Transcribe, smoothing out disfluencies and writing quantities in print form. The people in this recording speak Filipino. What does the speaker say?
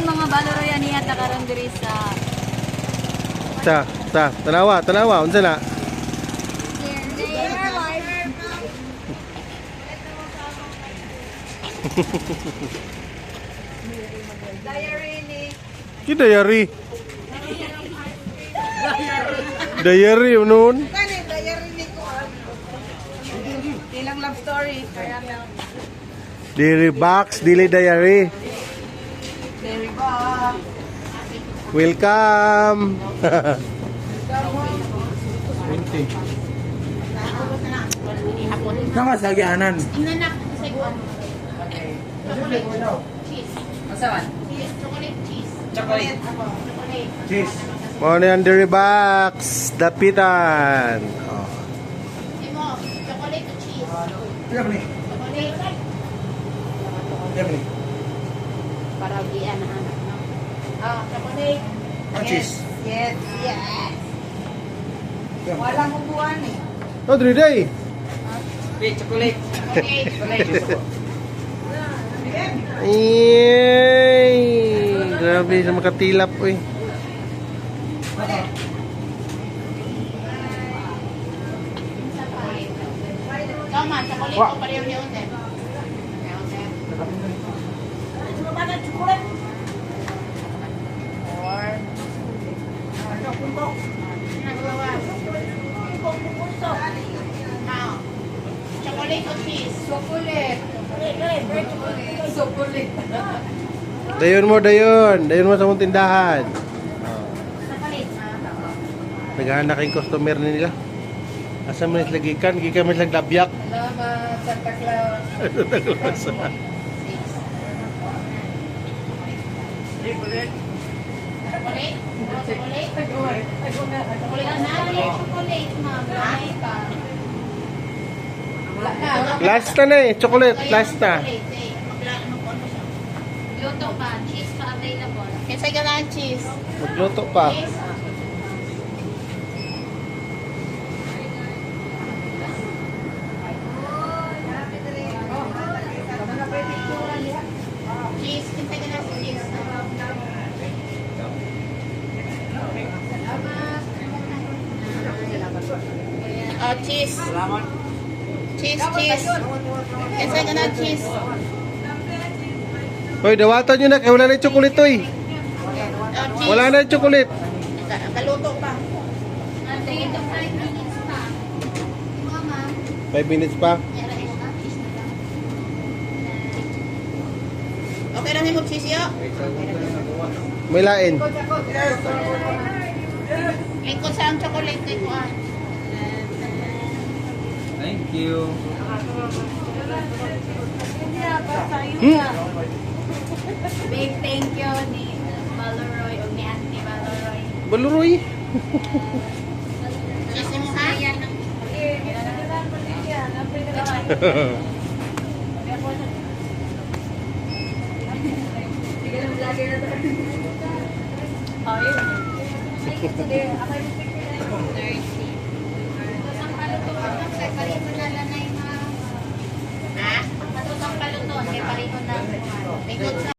mga Valoroy niya takaron diri sa tanawa, unsa na? diary ni Ki diary. Diary nun. kanin diary ni ko. Ilang love story kaya Diary box, dili diary. very ba. Welcome. 20. Nama sagyanan. Inanak sa iguan. Cheese. Masawan? Cheese. Chocolate cheese. Chocolate. Chocolate. Cheese. Mo na yung diary box, dapitan. Imo, chocolate o cheese. Iya ni. Chocolate. Iya ni. Para gian na anak. Ah, chocolate. Cheese. Yes, yes. Walang upuan eh. Oh, 3 day. Chocolate. Chocolate. Ay, grabe sa makatilap oy. Tama, chocolate ko pareho ni Onde. Chocolate o cheese? Chocolate. Chocolate. Dayon mo sa mong tindahan. Chocolate. Naghahanap kayong customer na nila. Asa mo lagi gikan mo lang labyak. Salamat, Santa Claus. Santa Claus. Chocolate? Chocolate? Chocolate na. Chocolate, ma'am. Ay, ka. Wala na. Last na eh, chocolate, last na. Luto pa, cheese pa available. Kasi ka na cheese. Magluto pa. Cheese. Cheese, kinsa ka na cheese. Oh, cheese. Cheese, cheese. Kinsa ka na cheese. Hoy, dawatan nyo na, kaya wala na yung chocolate oy. Oh, cheese. Wala na yung chocolate. Kaluto pa. 3 to 5 minutes pa. Mama. 5 minutes pa. Okay na mo cheese yo. May lain. Lingkod sa ang chocolate kay kuan. Thank you. Big thank you ni Valoroy o ni Auntie Valoroy. Baluroy. Cheese mo ha? Sige lang vlogger na to. Oh, yun. Sige, ako yung picture na yun. 30. Ang palutuan ng kay pareho na lanay ma. Ha? Matutang palutuan kay pareho na. Lingkod sa